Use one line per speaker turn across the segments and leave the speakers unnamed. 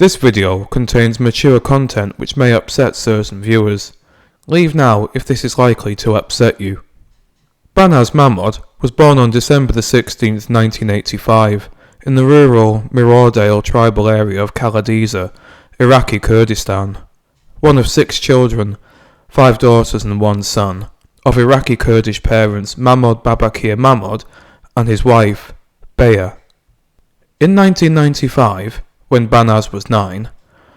This video contains mature content which may upset certain viewers. Leave now if this is likely to upset you. Banaz Mahmod was born on December 16, 1985, in the rural Miradale tribal area of Kaladiza, Iraqi Kurdistan. One of 6 children, 5 daughters and 1 son, of Iraqi Kurdish parents Mahmod Babakir Mahmod and his wife, Beya. In 1995, when Banaz was 9,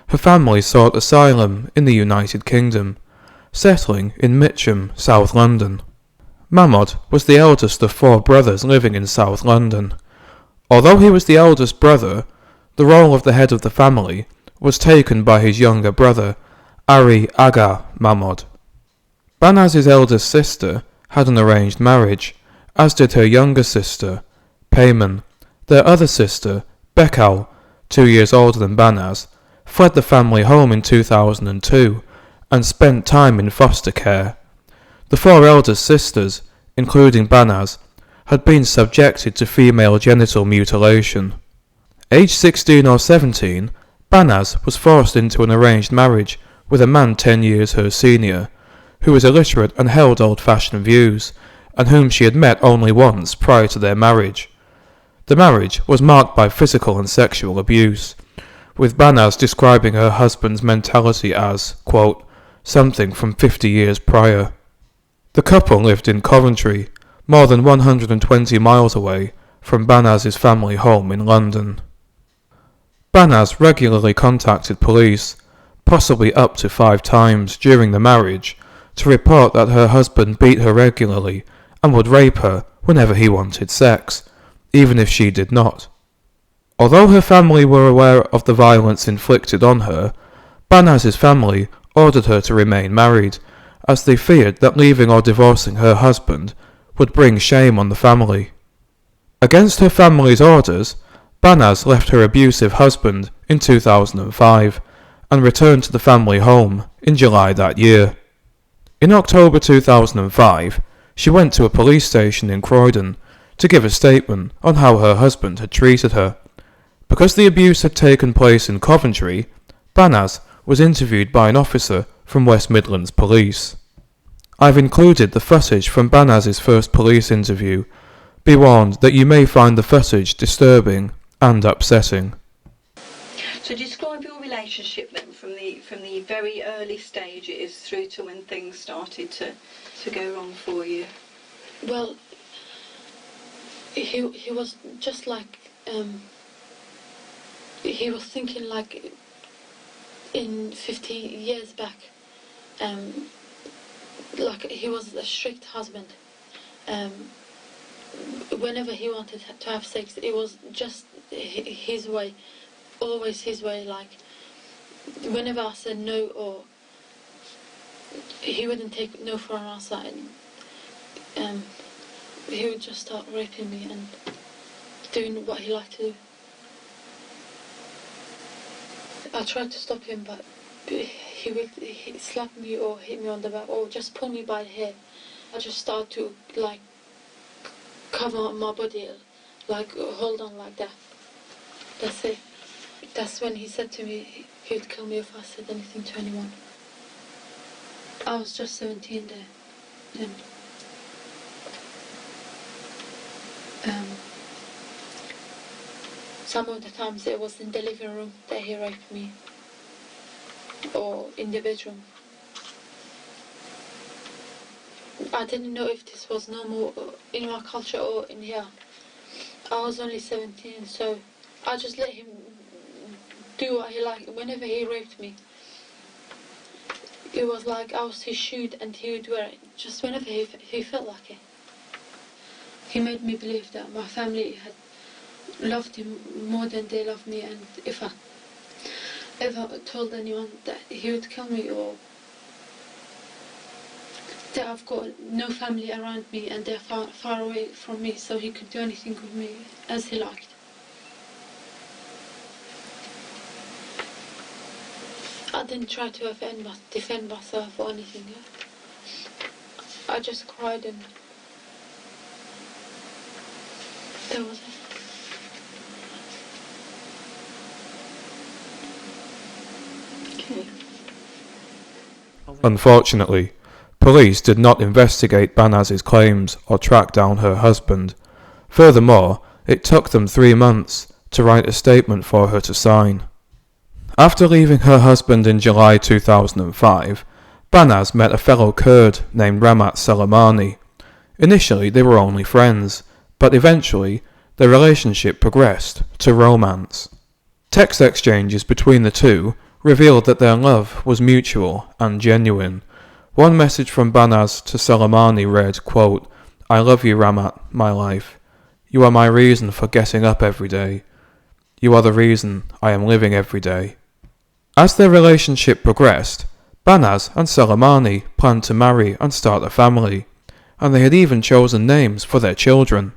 her family sought asylum in the United Kingdom, settling in Mitcham, South London. Mahmod was the eldest of 4 brothers living in South London. Although he was the eldest brother, the role of the head of the family was taken by his younger brother, Ari Aga Mahmod. Banaz's eldest sister had an arranged marriage, as did her younger sister, Payman. Their other sister, Bekal, 2 years older than Banaz, fled the family home in 2002 and spent time in foster care. The 4 eldest sisters, including Banaz, had been subjected to female genital mutilation. Aged 16 or 17, Banaz was forced into an arranged marriage with a man 10 years her senior, who was illiterate and held old-fashioned views, and whom she had met only once prior to their marriage. The marriage was marked by physical and sexual abuse, with Banaz describing her husband's mentality as, quote, something from 50 years prior. The couple lived in Coventry, more than 120 miles away from Banaz's family home in London. Banaz regularly contacted police, possibly up to 5 times during the marriage, to report that her husband beat her regularly and would rape her whenever he wanted sex, even if she did not. Although her family were aware of the violence inflicted on her, Banaz's family ordered her to remain married, as they feared that leaving or divorcing her husband would bring shame on the family. Against her family's orders, Banaz left her abusive husband in 2005 and returned to the family home in July that year. In October 2005, she went to a police station in Croydon to give a statement on how her husband had treated her. Because the abuse had taken place in Coventry, Banaz was interviewed by an officer from West Midlands Police. I've included the footage from Banaz's first police interview. Be warned that you may find the footage disturbing and upsetting.
So describe your relationship then from the very early stages through to when things started to go wrong for you.
Well, he was just like he was thinking like in 50 years back, like he was a strict husband. Whenever he wanted to have sex, it was just his way, always his way. Like whenever I said no, or he wouldn't take no for an answer, and he would just start raping me and doing what he liked to do. I tried to stop him, but he would slap me or hit me on the back or just pull me by the hair. I just started to like cover my body, like hold on like that. That's it. That's when he said to me he would kill me if I said anything to anyone. I was just 17 there then. Some of the times it was in the living room that he raped me, or in the bedroom. I didn't know if this was normal in my culture or in here. I was only 17, so I just let him do what he liked. Whenever he raped me, it was like I was his shoe and he would wear it just whenever he felt like it. He made me believe that my family had loved him more than they loved me, and if I ever told anyone that he would kill me or that I've got no family around me and they're far away from me, so he could do anything with me as he liked. I didn't try to defend myself or anything. I just cried and that was it.
Okay.
Unfortunately, police did not investigate Banaz's claims or track down her husband. Furthermore, it took them 3 months to write a statement for her to sign. After leaving her husband in July 2005, Banaz met a fellow Kurd named Ramat Salamani. Initially, they were only friends, but eventually, their relationship progressed to romance. Text exchanges between the two revealed that their love was mutual and genuine. One message from Banaz to Salamani read, quote, "I love you, Ramat, my life. You are my reason for getting up every day. You are the reason I am living every day." As their relationship progressed, Banaz and Salamani planned to marry and start a family, and they had even chosen names for their children.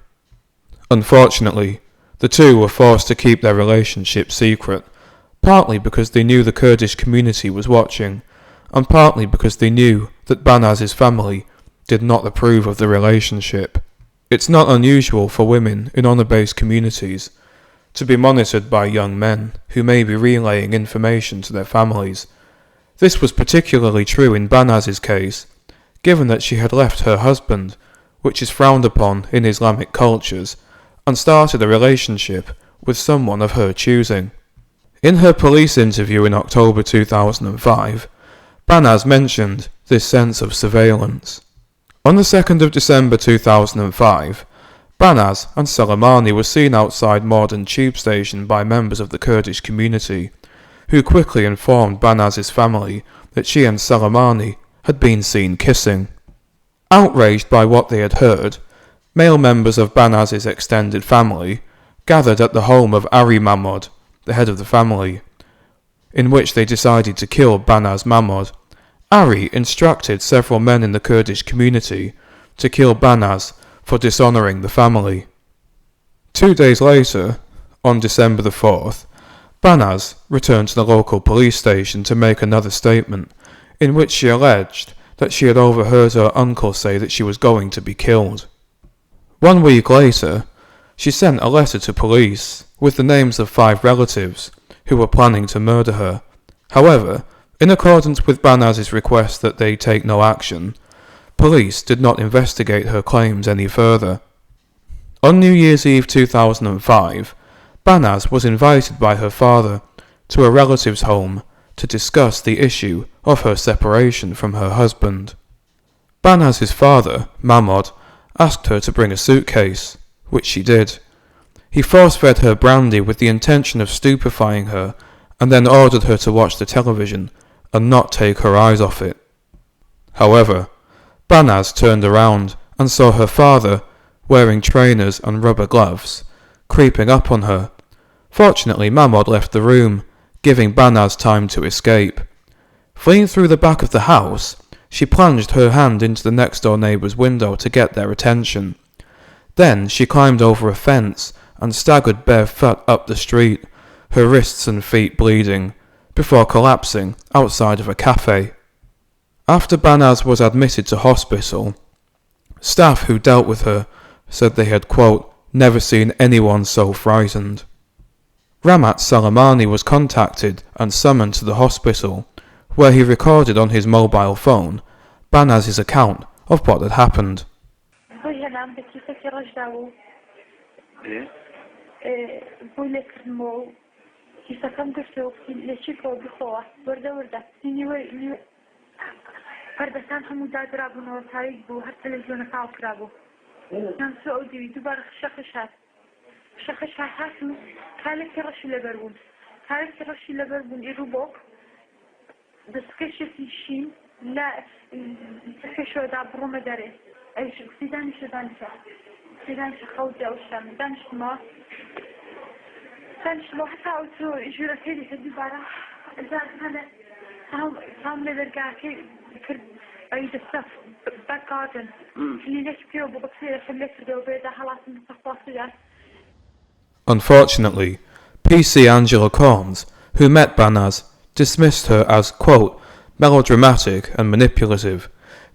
Unfortunately, the two were forced to keep their relationship secret, partly because they knew the Kurdish community was watching, and partly because they knew that Banaz's family did not approve of the relationship. It's not unusual for women in honour-based communities to be monitored by young men who may be relaying information to their families. This was particularly true in Banaz's case, given that she had left her husband, which is frowned upon in Islamic cultures, and started a relationship with someone of her choosing. In her police interview in October 2005, Banaz mentioned this sense of surveillance. On the 2nd of December 2005, Banaz and Salamani were seen outside Morden tube station by members of the Kurdish community, who quickly informed Banaz's family that she and Salamani had been seen kissing. Outraged by what they had heard, male members of Banaz's extended family gathered at the home of Banaz Mahmod, the head of the family, in which they decided to kill Banaz Mahmod. Ari instructed several men in the Kurdish community to kill Banaz for dishonouring the family. 2 days later, on December the 4th, Banaz returned to the local police station to make another statement, in which she alleged that she had overheard her uncle say that she was going to be killed. 1 week later, she sent a letter to police with the names of 5 relatives who were planning to murder her. However, in accordance with Banaz's request that they take no action, police did not investigate her claims any further. On New Year's Eve 2005, Banaz was invited by her father to a relative's home to discuss the issue of her separation from her husband. Banaz's father, Mahmod, asked her to bring a suitcase, which she did. He force-fed her brandy with the intention of stupefying her, and then ordered her to watch the television and not take her eyes off it. However, Banaz turned around and saw her father, wearing trainers and rubber gloves, creeping up on her. Fortunately, Mahmod left the room, giving Banaz time to escape. Fleeing through the back of the house, she plunged her hand into the next-door neighbour's window to get their attention. Then she climbed over a fence and staggered barefoot up the street, her wrists and feet bleeding, before collapsing outside of a cafe. After Banaz was admitted to hospital, staff who dealt with her said they had, quote, "never seen anyone so frightened." Ramat Salamani was contacted and summoned to the hospital, where he recorded on his mobile phone Banaz's account of what had happened.
پردەکان هەموو دادرابوونەوە تاریک بوو هەر تەلەڤیزیۆنەکەوە کرابوو نام سعودی دووبارە شەخش هاتم کارێکی ڕەشی لەبەر بوون ئێرو بۆ دەستکەشێکی شین لا پێشەوەدا بڕۆمە دەرێ ئەیش دانیشە خەوت ئەوشان دانیشتمەوە هەتا ئەوتۆ ژوورەکەی دیکە دووبارە ئەزارخانە سام لە دەرگاکەی کرد ئەی دەستە بەکاتن لێک پێوە بۆ بەکسێرەکە لێ کردەوە بێدا هەڵاتن بەسەخواسیدان.
Unfortunately, PC Angela Corns, who met Banaz, dismissed her as, quote, melodramatic and manipulative,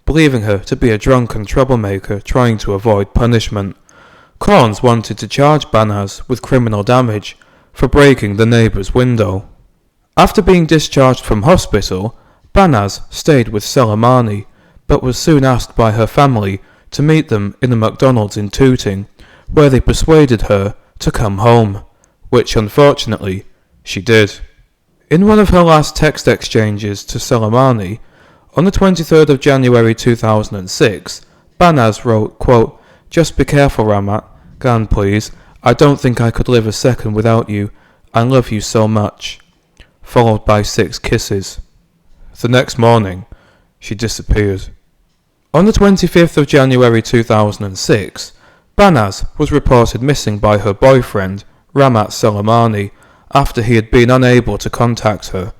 believing her to be a drunken troublemaker trying to avoid punishment. Corns wanted to charge Banaz with criminal damage for breaking the neighbour's window. After being discharged from hospital, Banaz stayed with Soleimani, but was soon asked by her family to meet them in a McDonald's in Tooting, where they persuaded her to come home, which unfortunately she did. In one of her last text exchanges to Soleimani, on the 23rd of January 2006, Banaz wrote, quote, "Just be careful, Ramat. Gan, please. I don't think I could live a second without you. I love you so much." Followed by 6 kisses. The next morning, she disappeared. On the 25th of January 2006, Banaz was reported missing by her boyfriend, Ramat Soleimani, after he had been unable to contact her.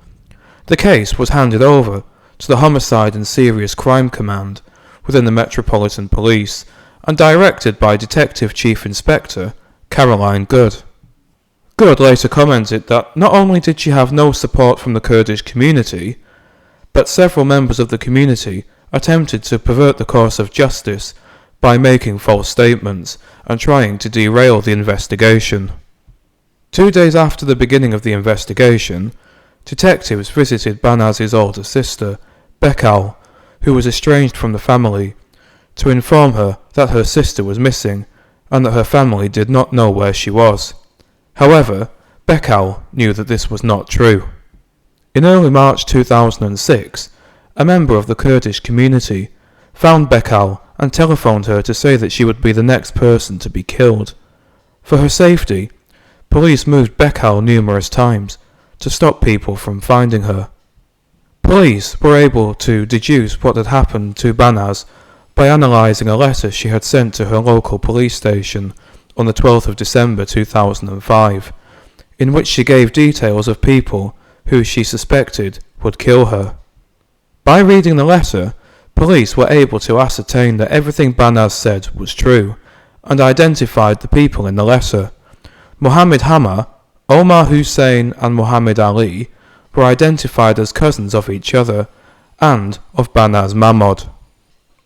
The case was handed over to the Homicide and Serious Crime Command within the Metropolitan Police and directed by Detective Chief Inspector Caroline Good. Good later commented that not only did she have no support from the Kurdish community, but several members of the community attempted to pervert the course of justice by making false statements and trying to derail the investigation. 2 days after the beginning of the investigation, detectives visited Banaz's older sister, Bekal, who was estranged from the family, to inform her that her sister was missing and that her family did not know where she was. However, Bekal knew that this was not true. In early March 2006, a member of the Kurdish community found Bekal and telephoned her to say that she would be the next person to be killed. For her safety, police moved Bekal numerous times to stop people from finding her. Police were able to deduce what had happened to Banaz by analysing a letter she had sent to her local police station on the 12th of December 2005, in which she gave details of people who she suspected would kill her. By reading the letter, police were able to ascertain that everything Banaz said was true, and identified the people in the letter. Mohammed Hama, Omar Hussein and Muhammad Ali were identified as cousins of each other and of Banaz Mahmod.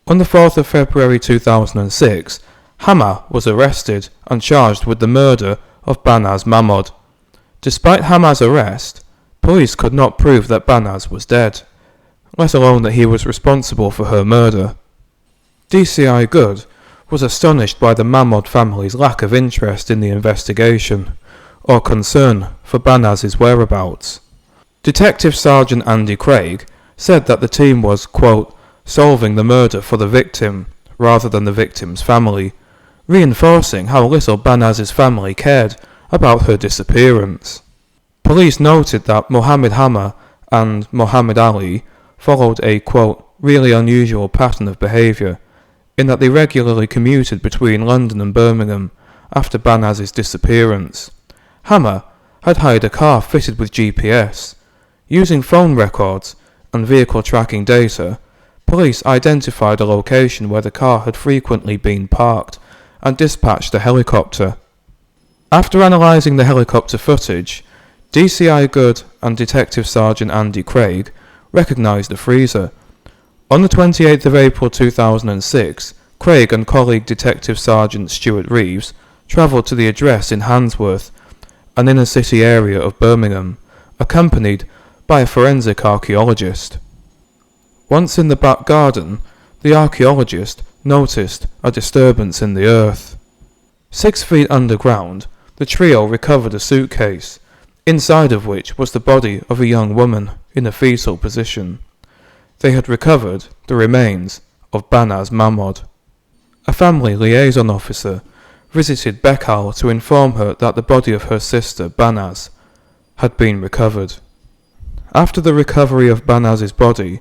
On the 4th of February 2006, Hama was arrested and charged with the murder of Banaz Mahmod. Despite Hama's arrest, police could not prove that Banaz was dead, let alone that he was responsible for her murder. DCI Good was astonished by the Mahmod family's lack of interest in the investigation, or concern for Banaz's whereabouts. Detective Sergeant Andy Craig said that the team was, quote, solving the murder for the victim rather than the victim's family, reinforcing how little Banaz's family cared about her disappearance. Police noted that Mohammed Hama and Muhammad Ali followed a, quote, really unusual pattern of behaviour, in that they regularly commuted between London and Birmingham after Banaz's disappearance. Hama had hired a car fitted with GPS. Using phone records and vehicle tracking data, police identified a location where the car had frequently been parked and dispatched a helicopter. After analysing the helicopter footage, DCI Good and Detective Sergeant Andy Craig recognised the freezer. On the 28th of April 2006, Craig and colleague Detective Sergeant Stuart Reeves travelled to the address in Handsworth, an inner-city area of Birmingham, accompanied by a forensic archaeologist. Once in the back garden, the archaeologist noticed a disturbance in the earth. 6 feet underground, the trio recovered a suitcase, inside of which was the body of a young woman in a fetal position. They had recovered the remains of Banaz Mahmod. A family liaison officer visited Bekal to inform her that the body of her sister, Banaz, had been recovered. After the recovery of Banaz's body,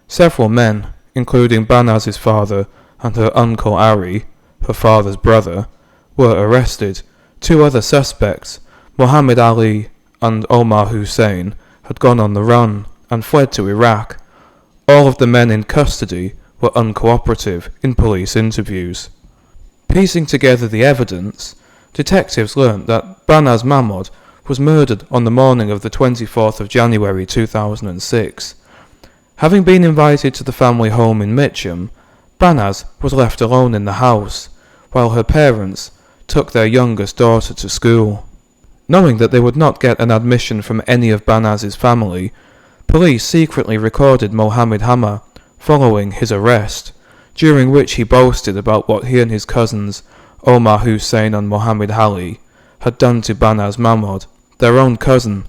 several men, including Banaz's father and her uncle Ari, her father's brother, were arrested. 2 other suspects, Muhammad Ali and Omar Hussein, had gone on the run and fled to Iraq. All of the men in custody were uncooperative in police interviews. Piecing together the evidence, detectives learnt that Banaz Mahmod was murdered on the morning of the 24th of January 2006. Having been invited to the family home in Mitcham, Banaz was left alone in the house, while her parents took their youngest daughter to school. Knowing that they would not get an admission from any of Banaz's family, police secretly recorded Mohammed Hama following his arrest, during which he boasted about what he and his cousins, Omar Hussein and Mohammed Ali, had done to Banaz Mahmod, their own cousin,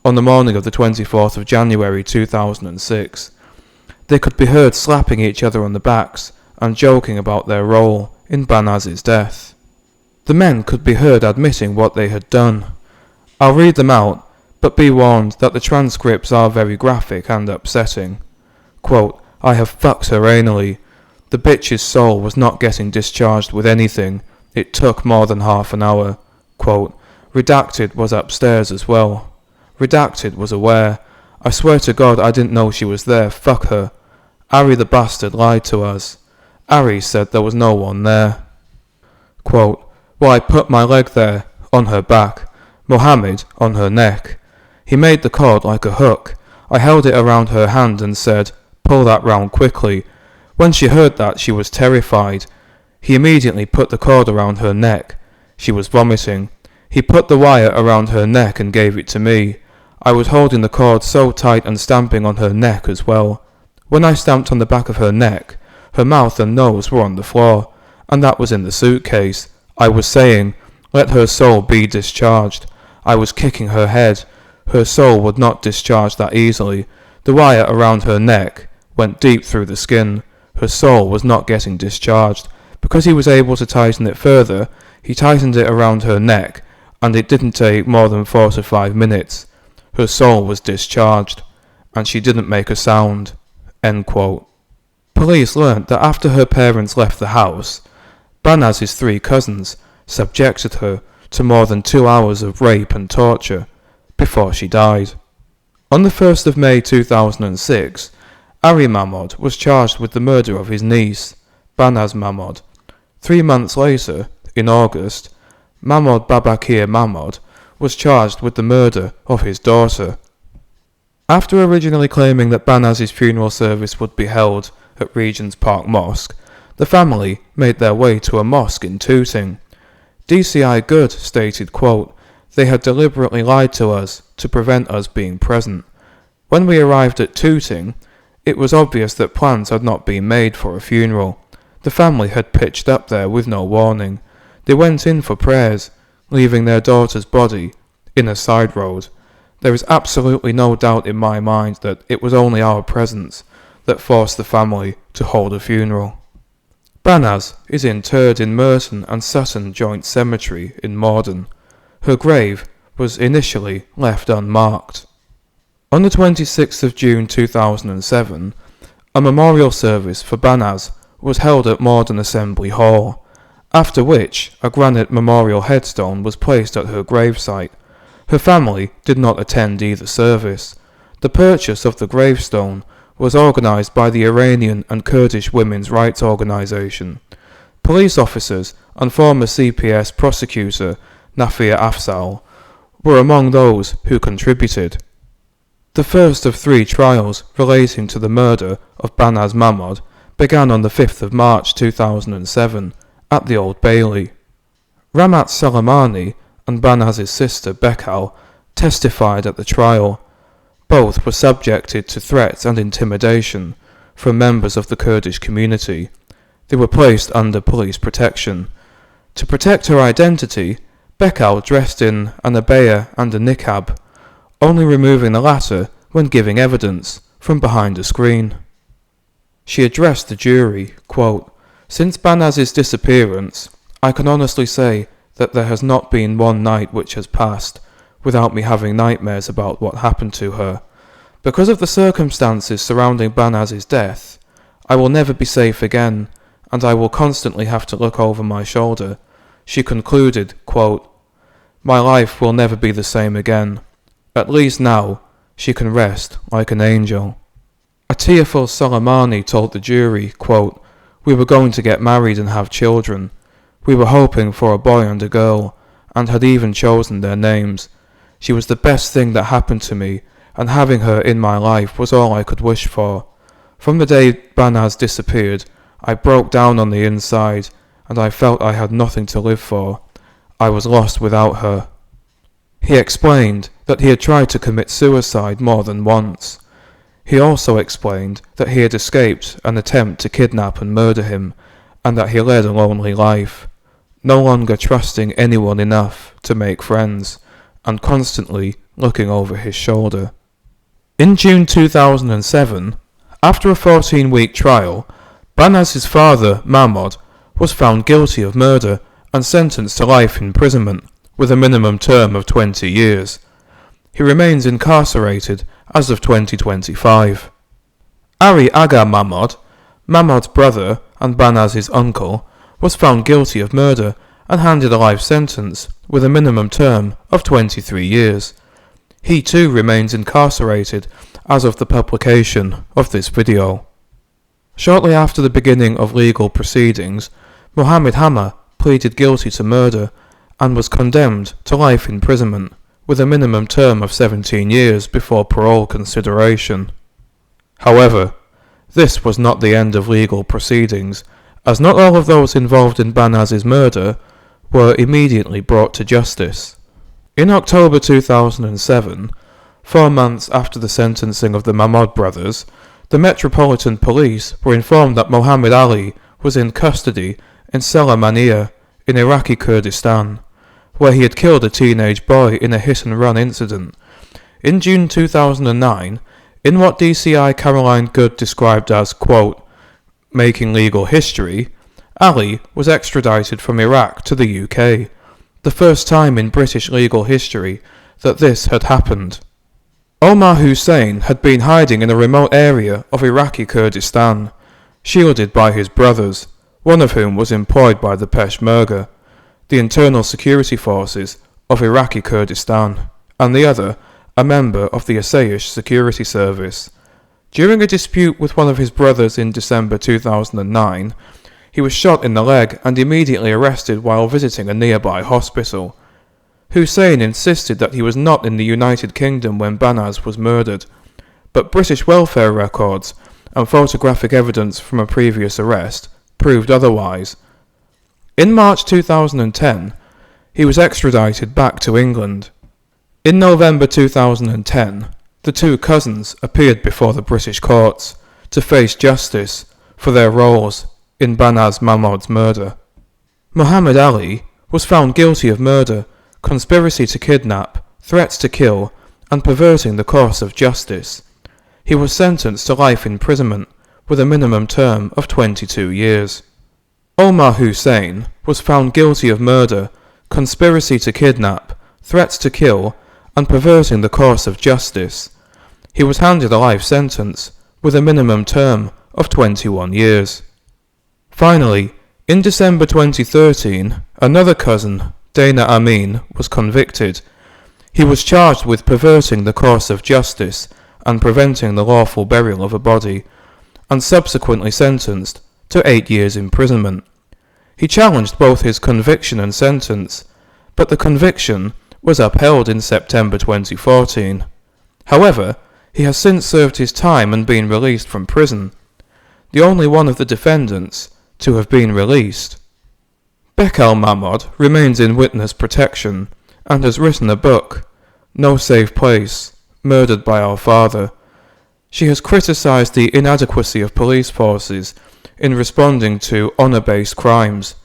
on the morning of the 24th of January 2006. They could be heard slapping each other on the backs and joking about their role in Banaz's death. The men could be heard admitting what they had done. I'll read them out, but be warned that the transcripts are very graphic and upsetting. Quote, "I have fucked her anally. The bitch's soul was not getting discharged with anything. It took more than half an hour." Quote, "Redacted was upstairs as well. Redacted was aware. I swear to God I didn't know she was there. Fuck her. Ari the bastard lied to us. Ari said there was no one there." Quote, "Well, I put my leg there, on her back. Mohammed on her neck. He made the cord like a hook. I held it around her hand and said, 'Pull that round quickly.' When she heard that, she was terrified. He immediately put the cord around her neck. She was vomiting. He put the wire around her neck and gave it to me. I was holding the cord so tight and stamping on her neck as well. When I stamped on the back of her neck, her mouth and nose were on the floor, and that was in the suitcase. I was saying, 'Let her soul be discharged.' I was kicking her head. Her soul would not discharge that easily. The wire around her neck went deep through the skin. Her soul was not getting discharged. Because he was able to tighten it further, he tightened it around her neck, and it didn't take more than 4 to 5 minutes. Her soul was discharged, and she didn't make a sound." End quote. Police learnt that after her parents left the house, Banaz's 3 cousins subjected her to more than 2 hours of rape and torture before she died. On the 1st of May 2006, Ari Mahmod was charged with the murder of his niece, Banaz Mahmod. 3 months later, in August, Mahmod Babakir Mahmod was charged with the murder of his daughter. After originally claiming that Banaz's funeral service would be held at Regent's Park Mosque, the family made their way to a mosque in Tooting. DCI Good stated, quote, "They had deliberately lied to us to prevent us being present. When we arrived at Tooting, it was obvious that plans had not been made for a funeral. The family had pitched up there with no warning. They went in for prayers, leaving their daughter's body in a side road. There is absolutely no doubt in my mind that it was only our presence that forced the family to hold a funeral." Banaz is interred in Merton and Sutton Joint Cemetery in Morden. Her grave was initially left unmarked. On the 26th of June 2007, a memorial service for Banaz was held at Morden Assembly Hall, after which a granite memorial headstone was placed at her gravesite. Her family did not attend either service. The purchase of the gravestone was organised by the Iranian and Kurdish women's rights organisation. Police officers and former CPS prosecutor Nafia Afzal were among those who contributed. The first of 3 trials relating to the murder of Banaz Mahmod began on the 5th of March 2007 at the Old Bailey. Ramat Salamani and Banaz's sister Bekal testified at the trial. Both were subjected to threats and intimidation from members of the Kurdish community. They were placed under police protection. To protect her identity, Bekal dressed in an abaya and a niqab, only removing the latter when giving evidence from behind a screen. She addressed the jury, quote, "Since Banaz's disappearance, I can honestly say that there has not been one night which has passed without me having nightmares about what happened to her. Because of the circumstances surrounding Banaz's death, I will never be safe again, and I will constantly have to look over my shoulder." She concluded, quote, "My life will never be the same again. At least now, she can rest like an angel." A tearful Soleimani told the jury, quote, "We were going to get married and have children. We were hoping for a boy and a girl, and had even chosen their names. She was the best thing that happened to me, and having her in my life was all I could wish for. From the day Banaz disappeared, I broke down on the inside, and I felt I had nothing to live for. I was lost without her." He explained that he had tried to commit suicide more than once. He also explained that he had escaped an attempt to kidnap and murder him, and that he led a lonely life, no longer trusting anyone enough to make friends, and constantly looking over his shoulder. In June 2007, after a 14-week trial, Banaz's father, Mahmod, was found guilty of murder and sentenced to life imprisonment with a minimum term of 20 years. He remains incarcerated as of 2025. Ali Aga Mahmod, Mahmod's brother and Banaz's uncle, was found guilty of murder and handed a life sentence with a minimum term of 23 years. He too remains incarcerated as of the publication of this video. Shortly after the beginning of legal proceedings, Mohammed Hamma pleaded guilty to murder and was condemned to life imprisonment with a minimum term of 17 years before parole consideration. However, this was not the end of legal proceedings, as not all of those involved in Banaz's murder were immediately brought to justice. In October 2007, 4 months after the sentencing of the Mahmod brothers, the Metropolitan Police were informed that Mohammed Ali was in custody in Salamania in Iraqi Kurdistan, where he had killed a teenage boy in a hit-and-run incident. In June 2009, in what DCI Caroline Good described as, quote, making legal history, Ali was extradited from Iraq to the UK, the first time in British legal history that this had happened. Omar Hussein had been hiding in a remote area of Iraqi Kurdistan, shielded by his brothers, one of whom was employed by the Peshmerga, the internal security forces of Iraqi Kurdistan, and the other a member of the Asayish security service. During a dispute with one of his brothers in December 2009, he was shot in the leg and immediately arrested while visiting a nearby hospital. Hussein insisted that he was not in the United Kingdom when Banaz was murdered, but British welfare records and photographic evidence from a previous arrest proved otherwise. In March 2010, he was extradited back to England. In November 2010, the two cousins appeared before the British courts to face justice for their roles in Banaz Mahmod's murder. Mohammed Ali was found guilty of murder, conspiracy to kidnap, threats to kill, and perverting the course of justice. He was sentenced to life imprisonment with a minimum term of 22 years. Omar Hussein was found guilty of murder, conspiracy to kidnap, threats to kill, and perverting the course of justice. He was handed a life sentence with a minimum term of 21 years. Finally, in December 2013, another cousin, Dana Amin, was convicted. He was charged with perverting the course of justice and preventing the lawful burial of a body, and subsequently sentenced to 8 years imprisonment. He challenged both his conviction and sentence, but the conviction was upheld in September 2014. However, he has since served his time and been released from prison, the only one of the defendants to have been released. Bekel Mahmod remains in witness protection and has written a book, No Safe Place, Murdered by Our Father. She has criticised the inadequacy of police forces in responding to honour-based crimes.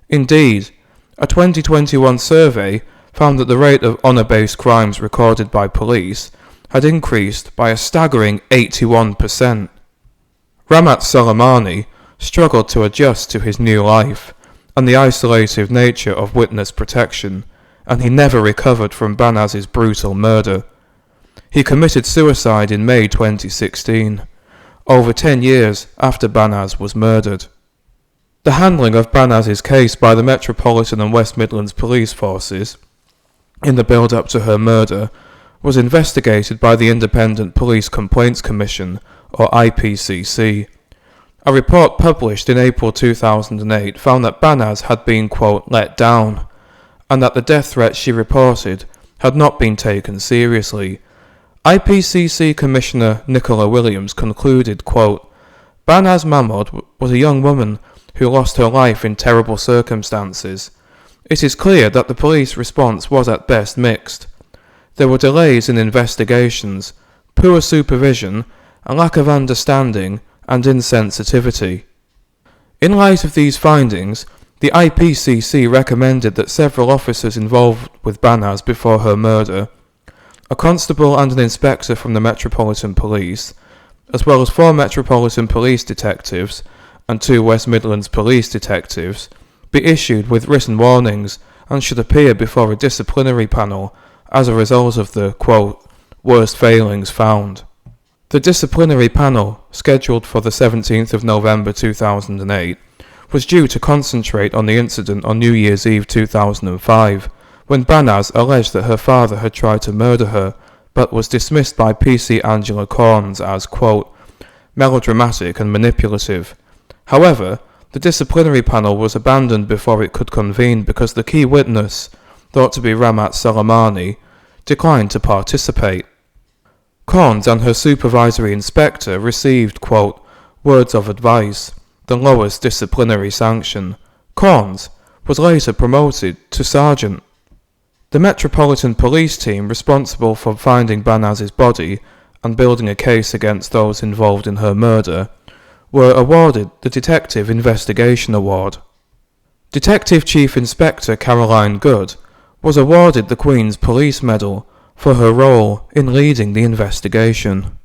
Indeed, a 2021 survey found that the rate of honour-based crimes recorded by police had increased by a staggering 81%. Ramat Soleimani struggled to adjust to his new life and the isolated nature of witness protection, and he never recovered from Banaz's brutal murder. He committed suicide in May 2016, over 10 years after Banaz was murdered. The handling of Banaz's case by the Metropolitan and West Midlands police forces in the build-up to her murder was investigated by the Independent Police Complaints Commission, or IPCC. A report published in April 2008 found that Banaz had been, quote, let down, and that the death threats she reported had not been taken seriously. IPCC Commissioner Nicola Williams concluded, quote, Banaz Mahmod was a young woman who lost her life in terrible circumstances. It is clear that the police response was at best mixed. There were delays in investigations, poor supervision, a lack of understanding, and insensitivity. In light of these findings, the IPCC recommended that several officers involved with Banaz before her murder, a constable and an inspector from the Metropolitan Police, as well as 4 Metropolitan Police detectives and 2 West Midlands Police detectives, be issued with written warnings and should appear before a disciplinary panel as a result of the, quote, worst failings found. The disciplinary panel, scheduled for the 17th of November 2008, was due to concentrate on the incident on New Year's Eve 2005, when Banaz alleged that her father had tried to murder her, but was dismissed by PC Angela Corns as, quote, melodramatic and manipulative. However, the disciplinary panel was abandoned before it could convene because the key witness, thought to be Ramat Salamani, declined to participate. Corns and her supervisory inspector received, quote, words of advice, the lowest disciplinary sanction. Corns was later promoted to sergeant. The Metropolitan Police team responsible for finding Banaz's body and building a case against those involved in her murder were awarded the Detective Investigation Award. Detective Chief Inspector Caroline Good was awarded the Queen's Police Medal for her role in leading the investigation.